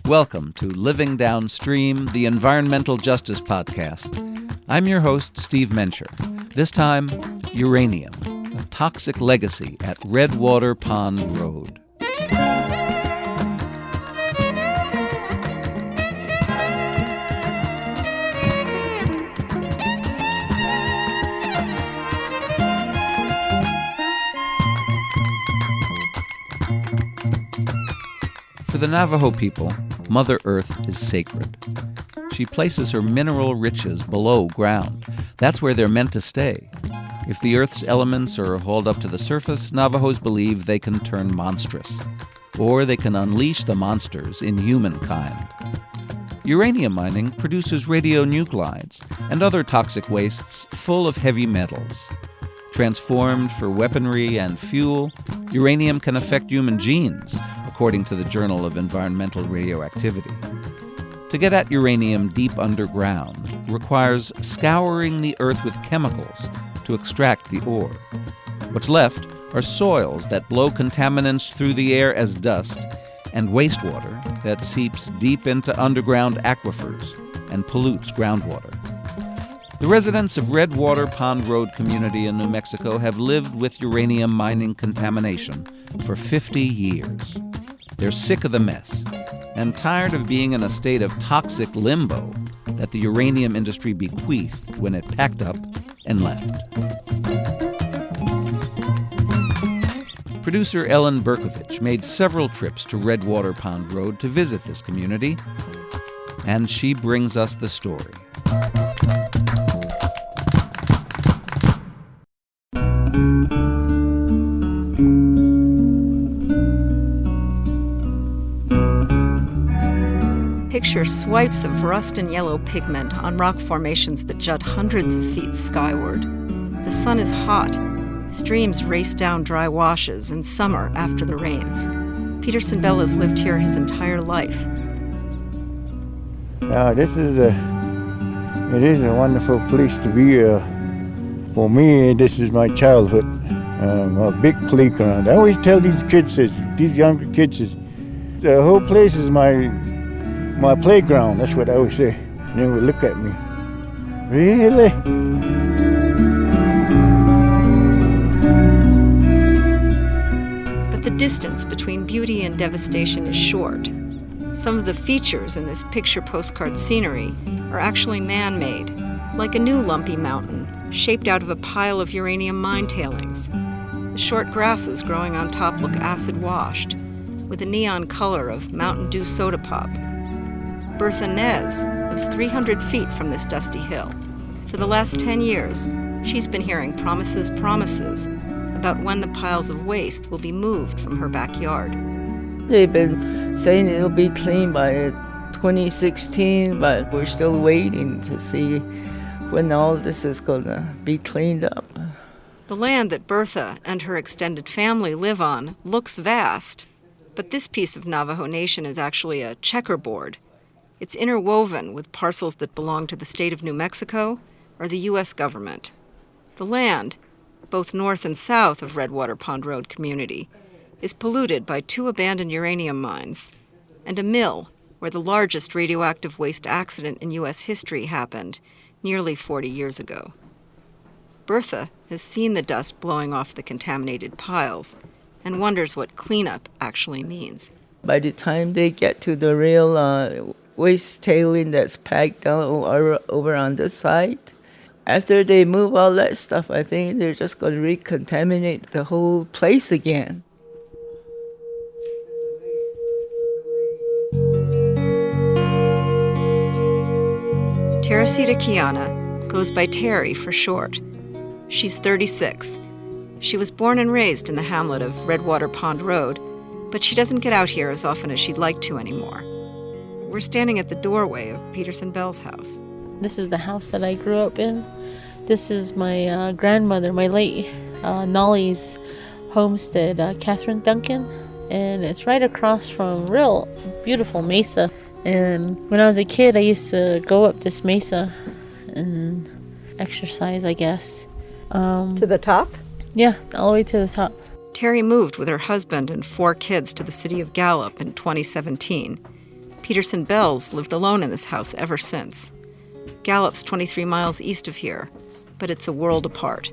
Welcome to Living Downstream, the Environmental Justice Podcast. I'm your host, Steve Mencher. This time, uranium, a toxic legacy at Redwater Pond Road. For the Navajo people, Mother Earth is sacred. She places her mineral riches below ground. That's where they're meant to stay. If the Earth's elements are hauled up to the surface, Navajos believe they can turn monstrous, or they can unleash the monsters in humankind. Uranium mining produces radionuclides and other toxic wastes full of heavy metals. Transformed for weaponry and fuel, uranium can affect human genes, according to the Journal of Environmental Radioactivity. To get at uranium deep underground requires scouring the earth with chemicals to extract the ore. What's left are soils that blow contaminants through the air as dust and wastewater that seeps deep into underground aquifers and pollutes groundwater. The residents of Redwater Pond Road community in New Mexico have lived with uranium mining contamination for 50 years. They're sick of the mess and tired of being in a state of toxic limbo that the uranium industry bequeathed when it packed up and left. Producer Ellen Berkovich made several trips to Redwater Pond Road to visit this community, and she brings us the story. Picture swipes of rust and yellow pigment on rock formations that jut hundreds of feet skyward. The sun is hot. Streams race down dry washes in summer after the rains. Peterson Bell has lived here his entire life. It is a wonderful place to be. For me, this is my childhood. A big playground. I always tell these kids, these younger kids, the whole place is my playground. That's what I always say. And they would look at me. Really? But the distance between beauty and devastation is short. Some of the features in this picture postcard scenery are actually man-made, like a new lumpy mountain shaped out of a pile of uranium mine tailings. The short grasses growing on top look acid-washed, with the neon color of Mountain Dew soda pop. Bertha Nez lives 300 feet from this dusty hill. For the last 10 years, she's been hearing promises about when the piles of waste will be moved from her backyard. They've been saying it'll be clean by 2016, but we're still waiting to see when all this is going to be cleaned up. The land that Bertha and her extended family live on looks vast, but this piece of Navajo Nation is actually a checkerboard. It's interwoven with parcels that belong to the state of New Mexico or the U.S. government. The land, both north and south of Redwater Pond Road community, is polluted by 2 abandoned uranium mines and a mill where the largest radioactive waste accident in U.S. history happened nearly 40 years ago. Bertha has seen the dust blowing off the contaminated piles and wonders what cleanup actually means. By the time they get to the real waste tailing that's packed down over on the site, after they move all that stuff, I think they're just going to recontaminate the whole place again. Teresita Kiana goes by Terry for short. She's 36. She was born and raised in the hamlet of Redwater Pond Road, but she doesn't get out here as often as she'd like to anymore. We're standing at the doorway of Peterson Bell's house. This is the house that I grew up in. This is my grandmother, my late Nolly's homestead, Catherine Duncan, and it's right across from real beautiful Mesa. And when I was a kid, I used to go up this Mesa and exercise, I guess. To the top? Yeah, all the way to the top. Terry moved with her husband and 4 kids to the city of Gallup in 2017. Peterson Bells lived alone in this house ever since. Gallup's 23 miles east of here, but it's a world apart.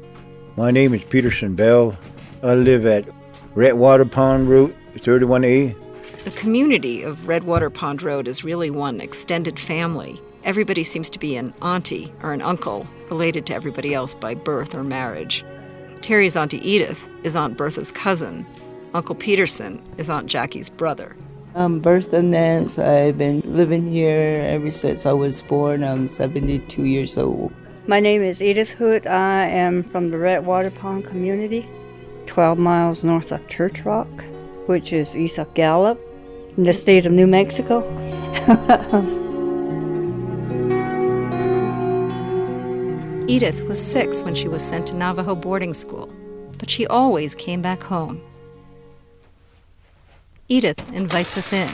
My name is Peterson Bell. I live at Redwater Pond Road, 31A. The community of Redwater Pond Road is really one extended family. Everybody seems to be an auntie or an uncle, related to everybody else by birth or marriage. Terry's Auntie Edith is Aunt Bertha's cousin. Uncle Peterson is Aunt Jackie's brother. I'm Bertha Nance. I've been living here ever since I was born. I'm 72 years old. My name is Edith Hood. I am from the Redwater Pond community, 12 miles north of Church Rock, which is east of Gallup, in the state of New Mexico. Edith was 6 when she was sent to Navajo boarding school, but she always came back home. Edith invites us in.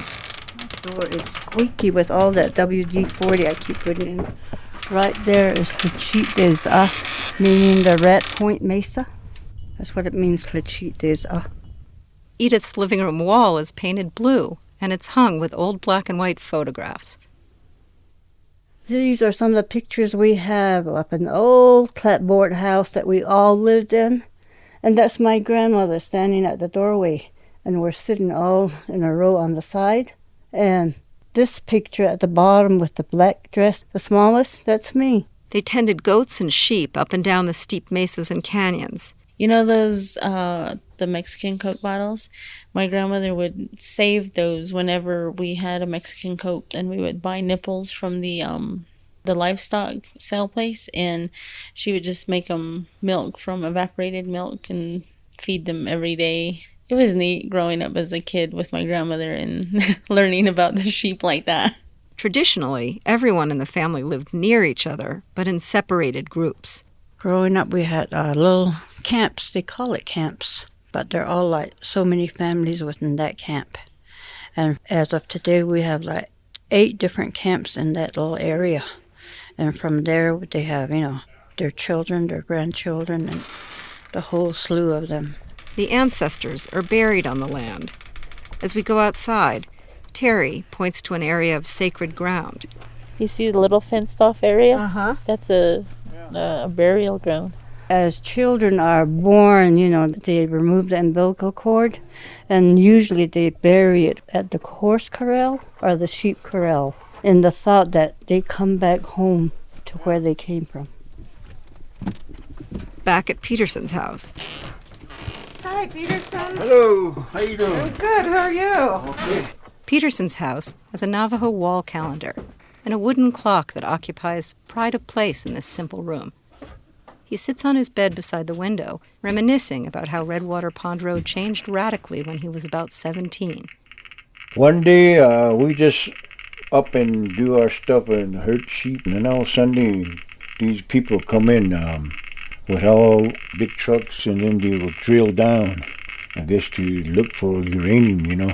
The door is squeaky with all that WD-40 I keep putting in. Right there is Tlachit des meaning the Rat Point Mesa. That's what it means, Tlachit des Edith's living room wall is painted blue, and it's hung with old black and white photographs. These are some of the pictures we have of an old clapboard house that we all lived in. And that's my grandmother standing at the doorway. And we're sitting all in a row on the side. And this picture at the bottom with the black dress, the smallest, that's me. They tended goats and sheep up and down the steep mesas and canyons. You know those, the Mexican Coke bottles? My grandmother would save those whenever we had a Mexican Coke, and we would buy nipples from the livestock sale place, and she would just make them milk from evaporated milk and feed them every day. It was neat growing up as a kid with my grandmother and learning about the sheep like that. Traditionally, everyone in the family lived near each other, but in separated groups. Growing up, we had little camps. They call it camps, but they're all like so many families within that camp. And as of today, we have like 8 different camps in that little area. And from there, they have, their children, their grandchildren, and the whole slew of them. The ancestors are buried on the land. As we go outside, Terry points to an area of sacred ground. You see the little fenced-off area? Uh-huh. That's a burial ground. As children are born, they remove the umbilical cord, and usually they bury it at the horse corral or the sheep corral in the thought that they come back home to where they came from. Back at Peterson's house. Hi, Peterson. Hello, how you doing? I'm good. How are you? Okay. Peterson's house has a Navajo wall calendar and a wooden clock that occupies pride of place in this simple room. He sits on his bed beside the window, reminiscing about how Redwater Pond Road changed radically when he was about 17. One day, we just up and do our stuff and herd sheep, and then all of a sudden these people come in with all big trucks, and then they will drill down, I guess, to look for uranium,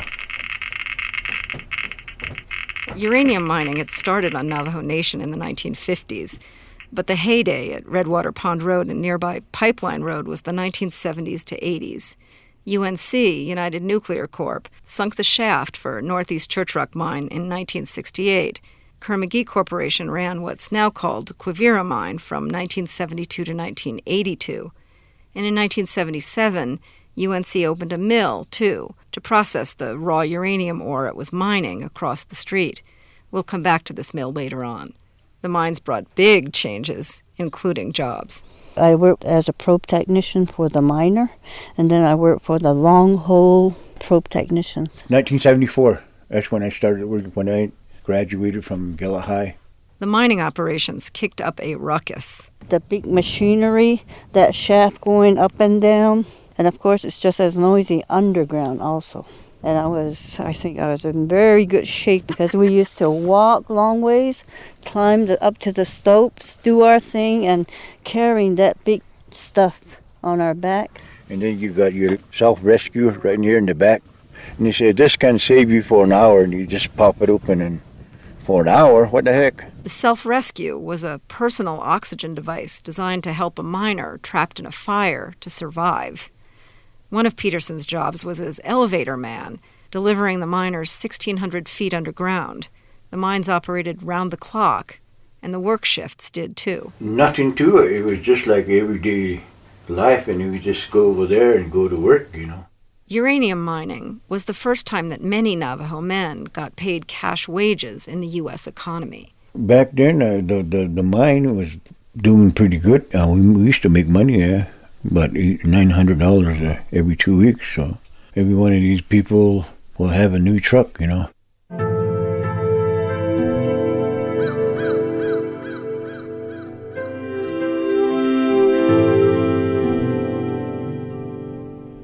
Uranium mining had started on Navajo Nation in the 1950s, but the heyday at Redwater Pond Road and nearby Pipeline Road was the 1970s to 80s. UNC, United Nuclear Corp., sunk the shaft for Northeast Church Rock Mine in 1968. Kerr-McGee Corporation ran what's now called Quivira Mine from 1972 to 1982. And in 1977, UNC opened a mill, too, to process the raw uranium ore it was mining across the street. We'll come back to this mill later on. The mines brought big changes, including jobs. I worked as a probe technician for the miner, and then I worked for the long hole probe technicians. 1974, that's when I started working, when I graduated from Gallup High. The mining operations kicked up a ruckus. The big machinery, that shaft going up and down, and of course it's just as noisy underground also. And I think I was in very good shape because we used to walk long ways, climb up to the slopes, do our thing, and carrying that big stuff on our back. And then you got your self-rescue right in here in the back. And you say, this can save you for an hour, and you just pop it open, and for an hour, what the heck? The self-rescue was a personal oxygen device designed to help a miner trapped in a fire to survive. One of Peterson's jobs was as elevator man, delivering the miners 1,600 feet underground. The mines operated round the clock, and the work shifts did too. Nothing to it. It was just like everyday life, and you would just go over there and go to work, you know. Uranium mining was the first time that many Navajo men got paid cash wages in the U.S. economy. Back then, the mine was doing pretty good. We used to make money there, about $900 every 2 weeks. So every one of these people will have a new truck, you know.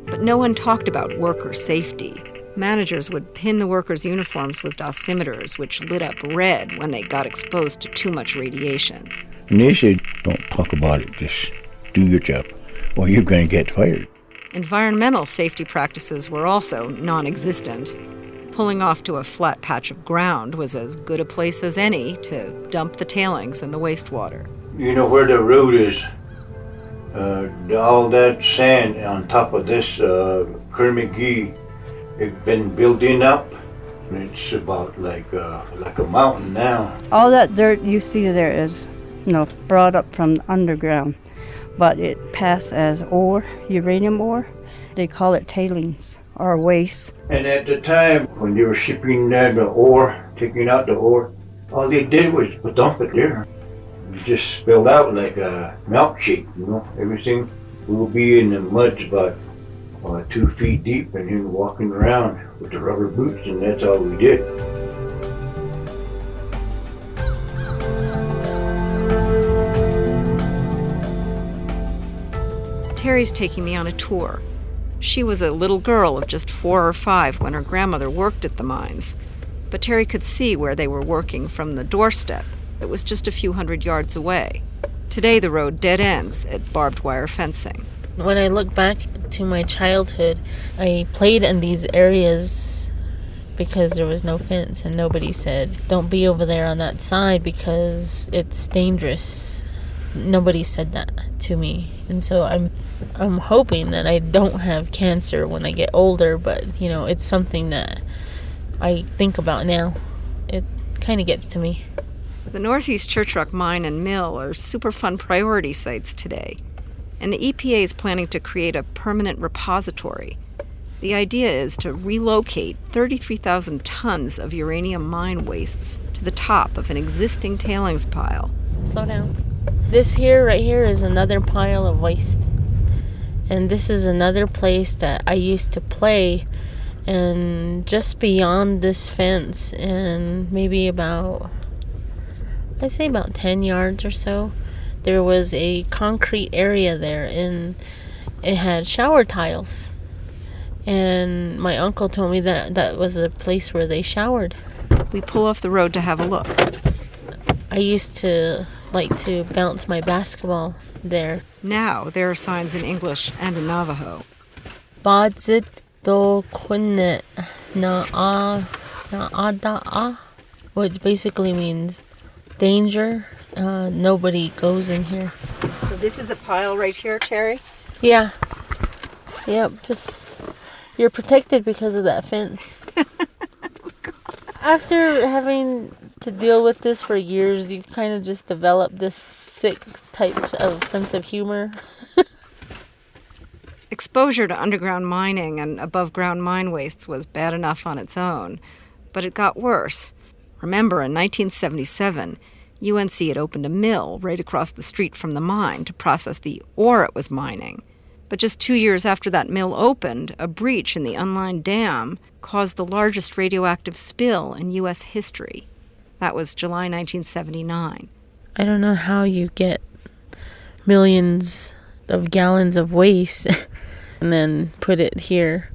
But no one talked about worker safety. Managers would pin the workers' uniforms with dosimeters, which lit up red when they got exposed to too much radiation. And they said, don't talk about it, just do your job, or you're going to get fired. Environmental safety practices were also non-existent. Pulling off to a flat patch of ground was as good a place as any to dump the tailings and the wastewater. You know where the road is? All that sand on top of this Kermagee, it's been building up, and it's about like a mountain now. All that dirt you see there is, brought up from the underground, but it passed as ore, uranium ore. They call it tailings or waste. And at the time when they were shipping the ore, taking out the ore, all they did was dump it there. It just spilled out like a milkshake, everything. We'll be in the mud about 2 feet deep and then walking around with the rubber boots, and that's all we did. Terry's taking me on a tour. She was a little girl of just 4 or 5 when her grandmother worked at the mines. But Terry could see where they were working from the doorstep. It was just a few hundred yards away. Today the road dead ends at barbed wire fencing. When I look back to my childhood, I played in these areas because there was no fence, and nobody said, don't be over there on that side because it's dangerous. Nobody said that to me. And so I'm hoping that I don't have cancer when I get older, but it's something that I think about now. It kind of gets to me. The Northeast Church Rock Mine and Mill are Superfund priority sites today, and the EPA is planning to create a permanent repository. The idea is to relocate 33,000 tons of uranium mine wastes to the top of an existing tailings pile. Slow down. This here, right here, is another pile of waste. And this is another place that I used to play. And just beyond this fence, and maybe about 10 yards or so, there was a concrete area there, and it had shower tiles. And my uncle told me that that was a place where they showered. We pull off the road to have a look. I used to like to bounce my basketball there. Now there are signs in English and in Navajo. Badzit do kunnet na ada, which basically means danger. Nobody goes in here. So this is a pile right here, Terry? Yeah. Yep, just you're protected because of that fence. After having to deal with this for years, you kind of just develop this sick type of sense of humor. Exposure to underground mining and above-ground mine wastes was bad enough on its own, but it got worse. Remember, in 1977, UNC had opened a mill right across the street from the mine to process the ore it was mining. But just 2 years after that mill opened, a breach in the unlined dam caused the largest radioactive spill in U.S. history. That was July 1979. I don't know how you get millions of gallons of waste and then put it here.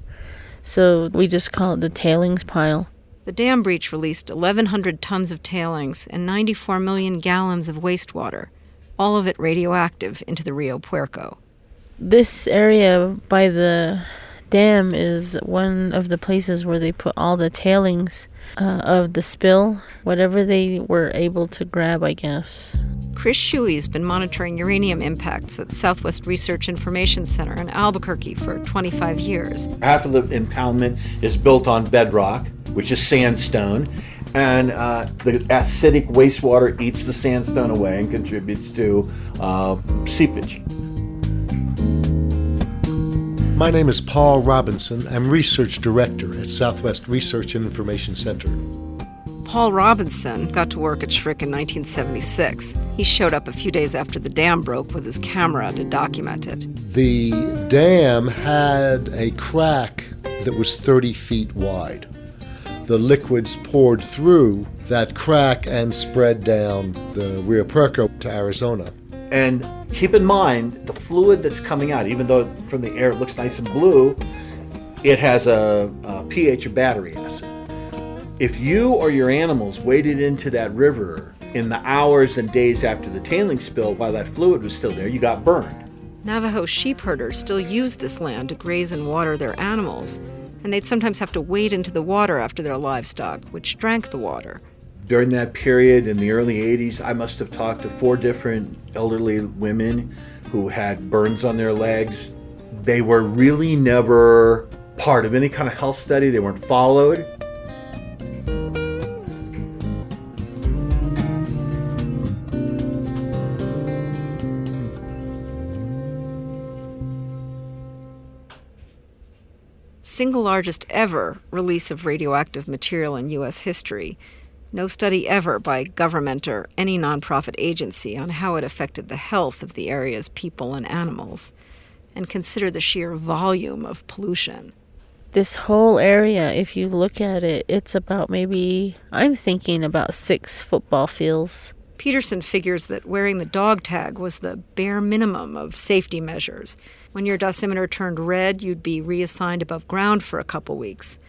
So we just call it the tailings pile. The dam breach released 1,100 tons of tailings and 94 million gallons of wastewater, all of it radioactive into the Rio Puerco. This area by the dam is one of the places where they put all the tailings of the spill, whatever they were able to grab, I guess. Chris Shuey's been monitoring uranium impacts at Southwest Research Information Center in Albuquerque for 25 years. Half of the impoundment is built on bedrock, which is sandstone, and the acidic wastewater eats the sandstone away and contributes to seepage. My name is Paul Robinson. I'm Research Director at Southwest Research and Information Center. Paul Robinson got to work at SRIC in 1976. He showed up a few days after the dam broke with his camera to document it. The dam had a crack that was 30 feet wide. The liquids poured through that crack and spread down the Rio Puerco to Arizona. And keep in mind, the fluid that's coming out, even though from the air it looks nice and blue, it has a pH of battery acid. If you or your animals waded into that river in the hours and days after the tailings spill while that fluid was still there, you got burned. Navajo sheep herders still use this land to graze and water their animals, and they'd sometimes have to wade into the water after their livestock, which drank the water. During that period in the early 80s, I must have talked to 4 different elderly women who had burns on their legs. They were really never part of any kind of health study. They weren't followed. Single largest ever release of radioactive material in U.S. history. No study ever by government or any nonprofit agency on how it affected the health of the area's people and animals. And consider the sheer volume of pollution. This whole area, if you look at it, it's about maybe, I'm thinking about 6 football fields. Peterson figures that wearing the dog tag was the bare minimum of safety measures. When your dosimeter turned red, you'd be reassigned above ground for a couple weeks.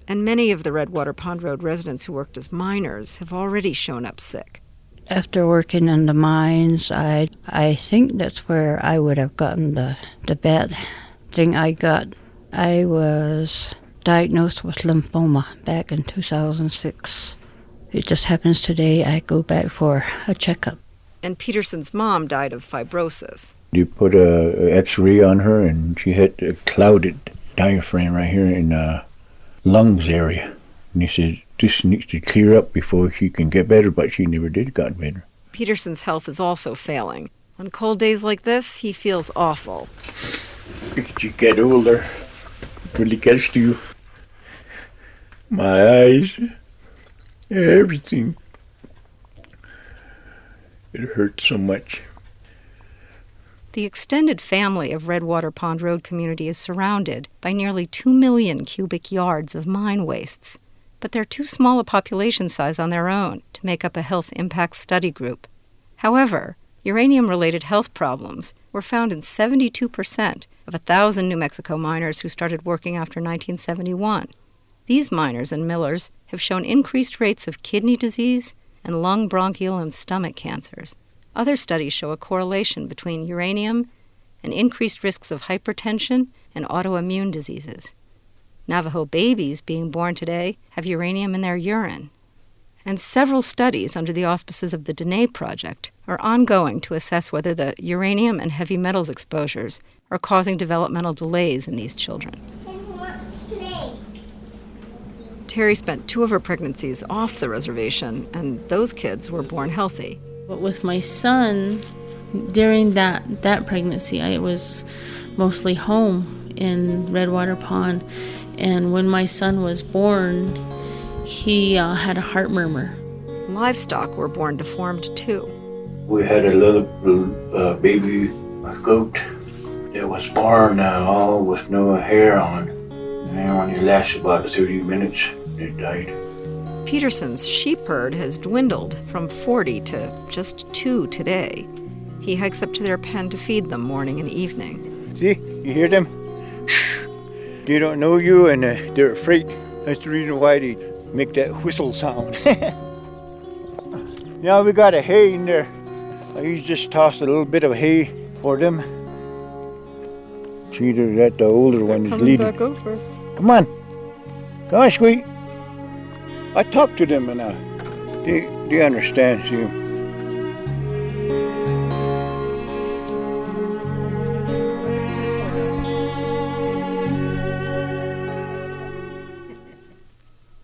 And many of the Redwater Pond Road residents who worked as miners have already shown up sick. After working in the mines, I think that's where I would have gotten the bad thing I got. I was diagnosed with lymphoma back in 2006. It just happens today I go back for a checkup. And Peterson's mom died of fibrosis. You put a X-ray on her, and she had a clouded diaphragm right here in the lungs area. And he said, this needs to clear up before she can get better, but she never did get better. Peterson's health is also failing. On cold days like this, he feels awful. As you get older, it really gets to you. My eyes, everything. It hurts so much. The extended family of Redwater Pond Road community is surrounded by nearly 2 million cubic yards of mine wastes. But they're too small a population size on their own to make up a health impact study group. However, uranium-related health problems were found in 72% of 1,000 New Mexico miners who started working after 1971. These miners and millers have shown increased rates of kidney disease and lung, bronchial, and stomach cancers. Other studies show a correlation between uranium and increased risks of hypertension and autoimmune diseases. Navajo babies being born today have uranium in their urine. And several studies under the auspices of the Dene Project are ongoing to assess whether the uranium and heavy metals exposures are causing developmental delays in these children. Terry spent 2 of her pregnancies off the reservation, and those kids were born healthy. But with my son, during that pregnancy, I was mostly home in Redwater Pond. And when my son was born, he had a heart murmur. Livestock were born deformed too. We had a little baby goat that was born all with no hair on. And only lasted about 30 minutes, it died. Peterson's sheep herd has dwindled from 40 to just 2 today. He hikes up to their pen to feed them morning and evening. See, you hear them? They don't know you, and they're afraid. That's the reason why they make that whistle sound. Now we got a hay in there. I just tossed a little bit of hay for them. See, that the older one is Coming leading. back over. Come on. Come on, Squeak. I talk to them and they understand, see.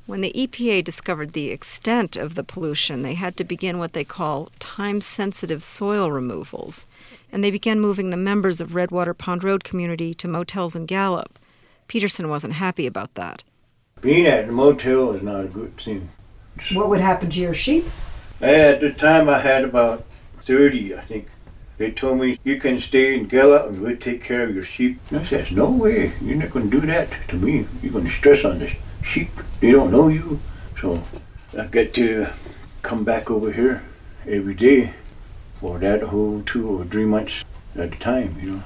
When the EPA discovered the extent of the pollution, they had to begin what they call time-sensitive soil removals, and they began moving the members of Redwater Pond Road community to motels in Gallup. Peterson wasn't happy about that. Being at the motel is not a good thing. What would happen to your sheep? At the time I had about 30, I think. They told me, you can stay in Gallup and we'll take care of your sheep. And I said, no way, you're not going to do that to me. You're going to stress on the sheep. They don't know you. So I get to come back over here every day for that whole 2 or 3 months at a time, you know.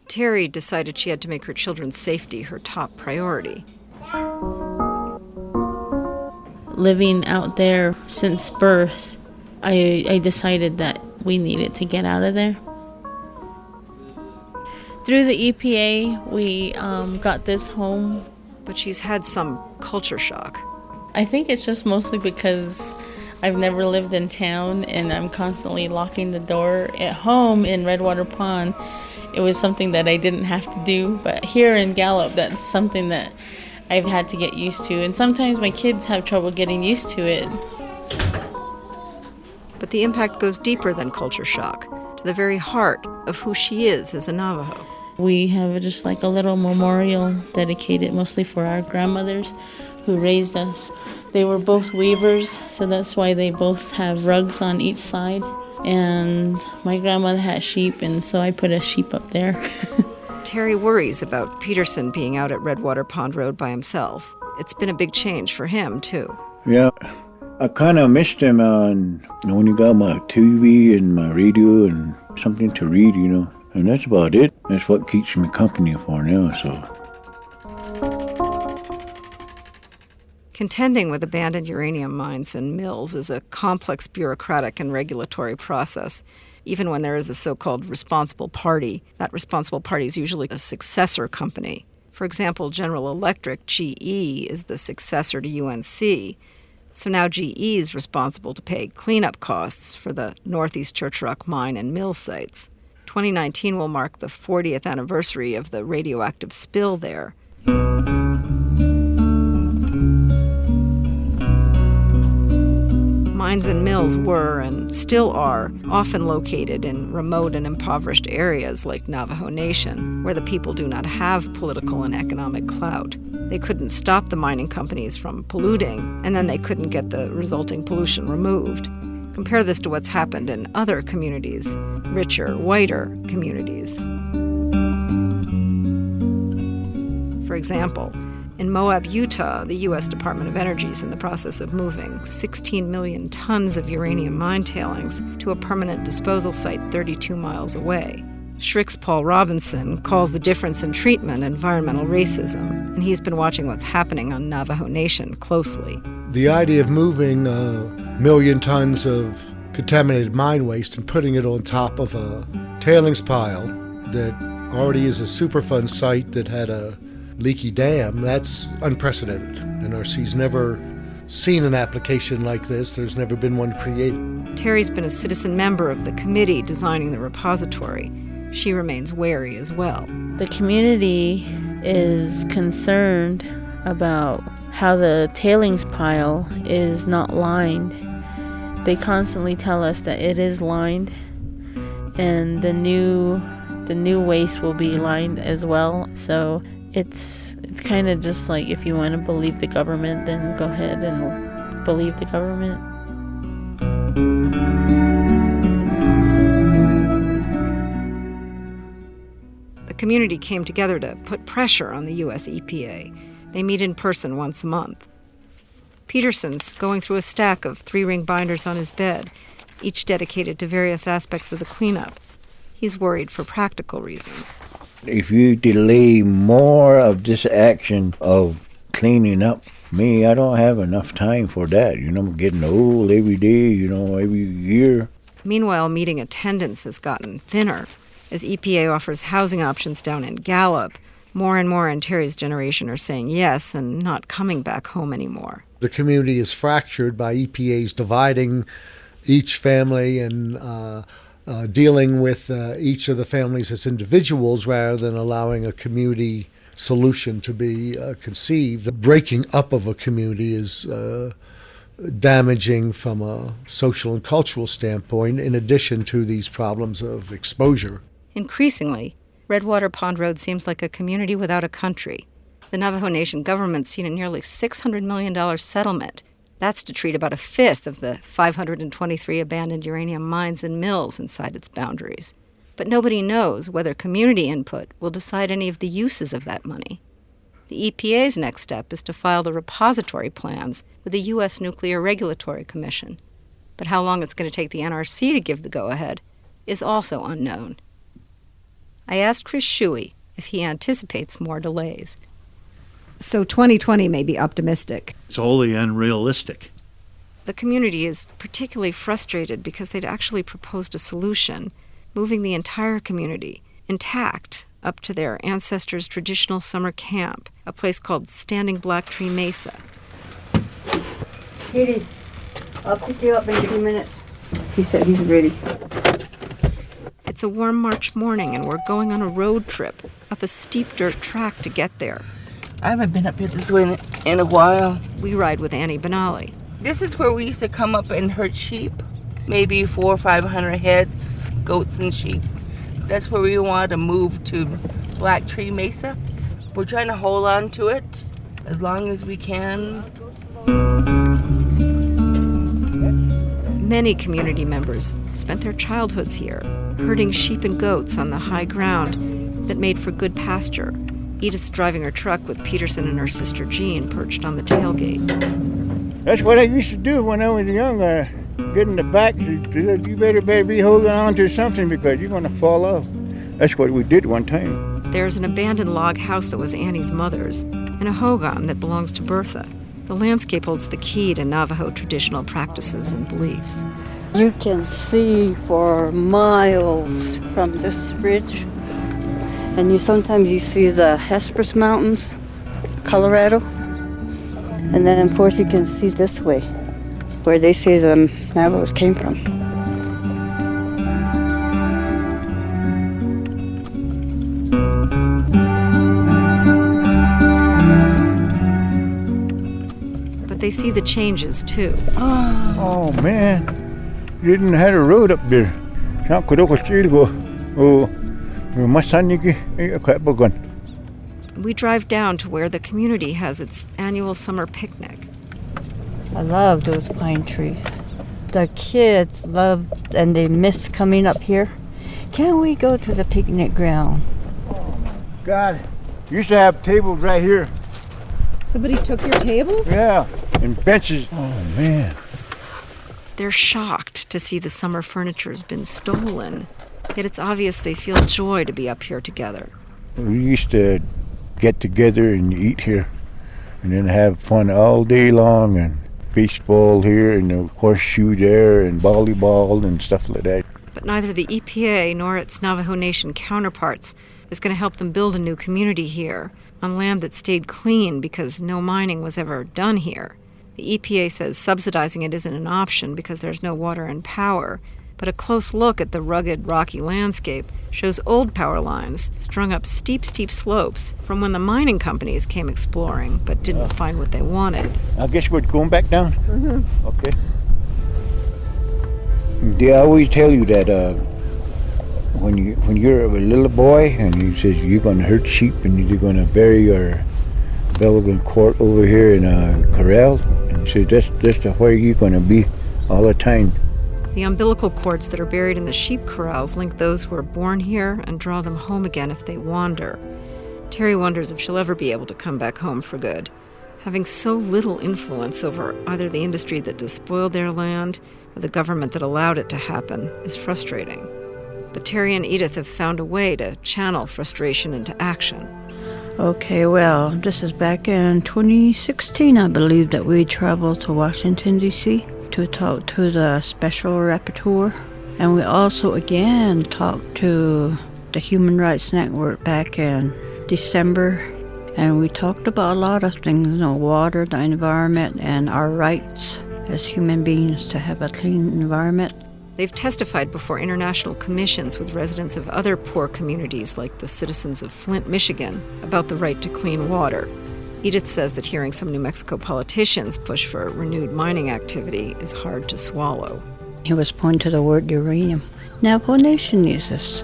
Terry decided she had to make her children's safety her top priority. Living out there since birth, I decided that we needed to get out of there. Through the EPA, we got this home. But she's had some culture shock. I think it's just mostly because I've never lived in town and I'm constantly locking the door. At home in Redwater Pond, it was something that I didn't have to do. But here in Gallup, that's something that I've had to get used to. And sometimes my kids have trouble getting used to it. But the impact goes deeper than culture shock, to the very heart of who she is as a Navajo. We have just like a little memorial dedicated mostly for our grandmothers who raised us. They were both weavers, so that's why they both have rugs on each side. And my grandmother had sheep, and so I put a sheep up there. Terry worries about Peterson being out at Redwater Pond Road by himself. It's been a big change for him, too. Yeah, I kind of missed him. I only got my TV and my radio and something to read, you know. And that's about it. That's what keeps me company for now, so. Contending with abandoned uranium mines and mills is a complex bureaucratic and regulatory process. Even when there is a so-called responsible party, that responsible party is usually a successor company. For example, General Electric, GE, is the successor to UNC. So now GE is responsible to pay cleanup costs for the Northeast Church Rock mine and mill sites. 2019 will mark the 40th anniversary of the radioactive spill there. Mines and mills were, and still are, often located in remote and impoverished areas like Navajo Nation, where the people do not have political and economic clout. They couldn't stop the mining companies from polluting, and then they couldn't get the resulting pollution removed. Compare this to what's happened in other communities, richer, whiter communities. For example, in Moab, Utah, the U.S. Department of Energy is in the process of moving 16 million tons of uranium mine tailings to a permanent disposal site 32 miles away. SHRIC's Paul Robinson calls the difference in treatment environmental racism, and he's been watching what's happening on Navajo Nation closely. The idea of moving 1 million tons of contaminated mine waste and putting it on top of a tailings pile that already is a Superfund site that had a leaky dam, that's unprecedented. NRC's never seen an application like this. There's never been one created. Terry's been a citizen member of the committee designing the repository. She remains wary as well. The community is concerned about how the tailings pile is not lined. They constantly tell us that it is lined, and the new waste will be lined as well. So it's kind of just like, if you want to believe the government, then go ahead and believe the government. The community came together to put pressure on the U.S. EPA. They meet in person once a month. Peterson's going through a stack of 3-ring binders on his bed, each dedicated to various aspects of the cleanup. He's worried for practical reasons. If you delay more of this action of cleaning up, I don't have enough time for that. You know, I'm getting old every day, every year. Meanwhile, meeting attendance has gotten thinner. As EPA offers housing options down in Gallup, more and more in Terry's generation are saying yes and not coming back home anymore. The community is fractured by EPA's dividing each family and dealing with each of the families as individuals rather than allowing a community solution to be conceived. The breaking up of a community is damaging from a social and cultural standpoint, in addition to these problems of exposure. Increasingly, Redwater Pond Road seems like a community without a country. The Navajo Nation government's seen a nearly $600 million settlement. That's to treat about a fifth of the 523 abandoned uranium mines and mills inside its boundaries. But nobody knows whether community input will decide any of the uses of that money. The EPA's next step is to file the repository plans with the U.S. Nuclear Regulatory Commission. But how long it's going to take the NRC to give the go-ahead is also unknown. I asked Chris Shuey if he anticipates more delays. So 2020 may be optimistic. It's wholly unrealistic. The community is particularly frustrated because they'd actually proposed a solution, moving the entire community intact up to their ancestors' traditional summer camp, a place called Standing Black Tree Mesa. Katie, I'll pick you up in a few minutes. He said he's ready. It's a warm March morning, and we're going on a road trip up a steep dirt track to get there. I haven't been up here this way in a while. We ride with Annie Benally. This is where we used to come up and herd sheep, maybe 400 or 500 heads, goats and sheep. That's where we wanted to move to Black Tree Mesa. We're trying to hold on to it as long as we can. Many community members spent their childhoods here, herding sheep and goats on the high ground that made for good pasture. Edith's driving her truck with Peterson and her sister Jean perched on the tailgate. That's what I used to do when I was young. Get in the back, you better be holding on to something because you're going to fall off. That's what we did one time. There's an abandoned log house that was Annie's mother's and a hogan that belongs to Bertha. The landscape holds the key to Navajo traditional practices and beliefs. You can see for miles from this ridge, and sometimes you see the Hesperus Mountains, Colorado, and then of course you can see this way, where they say the Navajos came from. But they see the changes too. Oh man, you didn't have a road up there. We drive down to where the community has its annual summer picnic. I love those pine trees. The kids love and they miss coming up here. Can we go to the picnic ground? God, used to have tables right here. Somebody took your tables? Yeah, and benches. Oh man. They're shocked to see the summer furniture's been stolen. Yet it's obvious they feel joy to be up here together. We used to get together and eat here and then have fun all day long, and baseball here and the horseshoe there and volleyball and stuff like that. But neither the EPA nor its Navajo Nation counterparts is going to help them build a new community here on land that stayed clean because no mining was ever done here. The EPA says subsidizing it isn't an option because there's no water and power. But a close look at the rugged, rocky landscape shows old power lines strung up steep slopes from when the mining companies came exploring but didn't find what they wanted. I guess we're going back down? Mm-hmm. Okay. They always tell you that when you're a little boy and you says you're going to herd sheep and you're going to bury your Belgian court over here in a corral, and you say that's where you're going to be all the time. The umbilical cords that are buried in the sheep corrals link those who are born here and draw them home again if they wander. Terry wonders if she'll ever be able to come back home for good. Having so little influence over either the industry that despoiled their land or the government that allowed it to happen is frustrating. But Terry and Edith have found a way to channel frustration into action. Okay, well, this is back in 2016, I believe, that we traveled to Washington, D.C. to talk to the special rapporteur. And we also, again, talked to the Human Rights Network back in December, and we talked about a lot of things, water, the environment, and our rights as human beings to have a clean environment. They've testified before international commissions with residents of other poor communities like the citizens of Flint, Michigan, about the right to clean water. Edith says that hearing some New Mexico politicians push for renewed mining activity is hard to swallow. He was pointing to the word uranium. Navajo Nation needs this.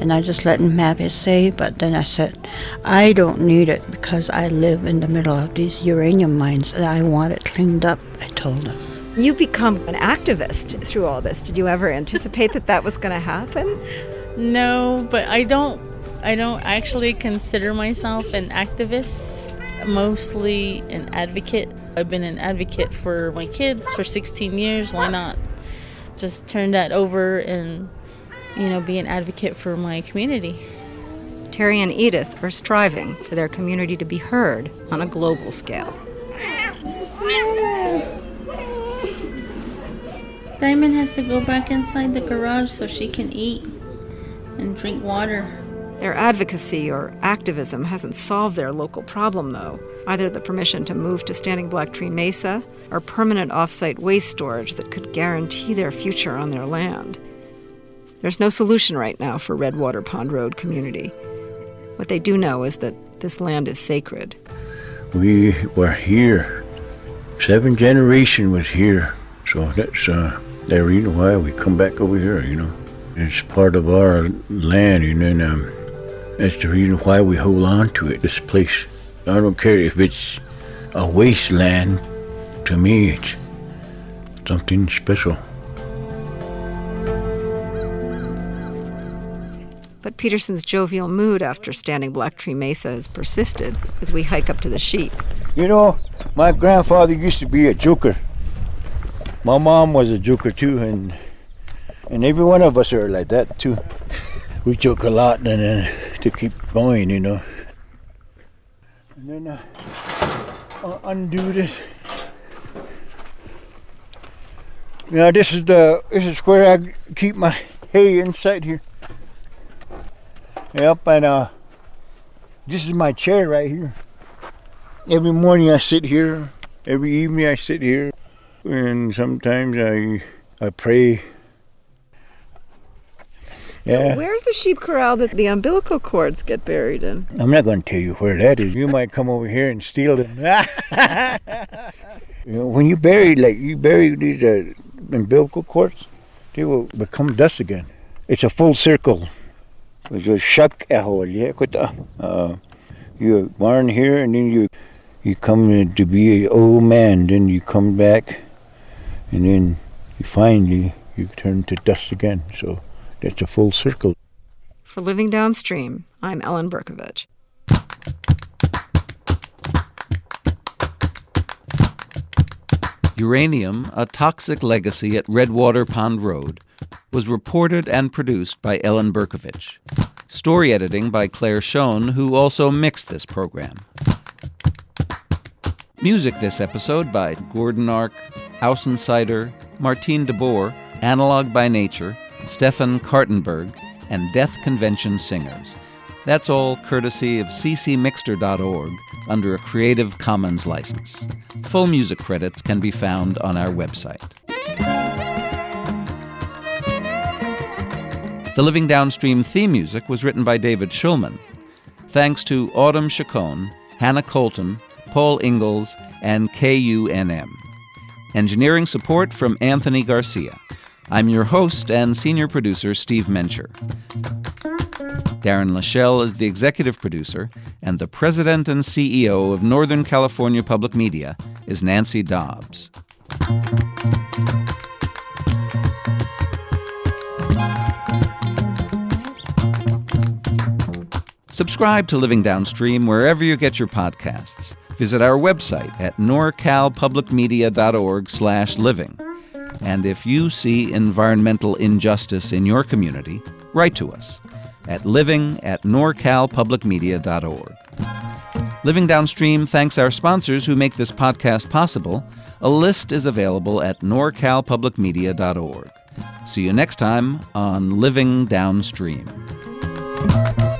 And I just let him have his say, but then I said, I don't need it because I live in the middle of these uranium mines and I want it cleaned up, I told him. You become an activist through all this. Did you ever anticipate that was going to happen? No, but I don't actually consider myself an activist. Mostly an advocate. I've been an advocate for my kids for 16 years. Why not just turn that over and, be an advocate for my community? Terry and Edith are striving for their community to be heard on a global scale. Diamond has to go back inside the garage so she can eat and drink water. Their advocacy or activism hasn't solved their local problem, though. Either the permission to move to Standing Black Tree Mesa or permanent off-site waste storage that could guarantee their future on their land. There's no solution right now for Redwater Pond Road community. What they do know is that this land is sacred. We were here. 7 generations was here. So that's the reason why we come back over here, It's part of our land, and that's the reason why we hold on to it, this place. I don't care if it's a wasteland. To me, it's something special. But Peterson's jovial mood after Standing Black Tree Mesa has persisted as we hike up to the sheep. My grandfather used to be a joker. My mom was a joker too, and every one of us are like that too. We joke a lot and to keep going, And then I'll undo this. This is where I keep my hay inside here. Yep, and this is my chair right here. Every morning I sit here. Every evening I sit here. And sometimes I pray. Yeah. Where's the sheep corral that the umbilical cords get buried in? I'm not going to tell you where that is. You might come over here and steal them. When you bury these umbilical cords, they will become dust again. It's a full circle. It's a shuck ahol, yeah. You're born here, and then you come to be an old man. Then you come back, and then you turn to dust again. So that's a full circle. For Living Downstream, I'm Ellen Berkovich. Uranium, a toxic legacy at Redwater Pond Road, was reported and produced by Ellen Berkovich. Story editing by Claire Schoen, who also mixed this program. Music this episode by Gordon Ark, Außenseiter, Martine de Boer, Analog by Nature, Stefan Kartenberg, and Death Convention Singers. That's all courtesy of ccmixter.org under a Creative Commons license. Full music credits can be found on our website. The Living Downstream theme music was written by David Schulman. Thanks to Autumn Chacon, Hannah Colton, Paul Ingalls, and KUNM. Engineering support from Anthony Garcia. I'm your host and senior producer, Steve Mencher. Darren Lachelle is the executive producer, and the president and CEO of Northern California Public Media is Nancy Dobbs. Subscribe to Living Downstream wherever you get your podcasts. Visit our website at norcalpublicmedia.org/living. And if you see environmental injustice in your community, write to us at living@norcalpublicmedia.org. Living Downstream thanks our sponsors who make this podcast possible. A list is available at norcalpublicmedia.org. See you next time on Living Downstream. Bye.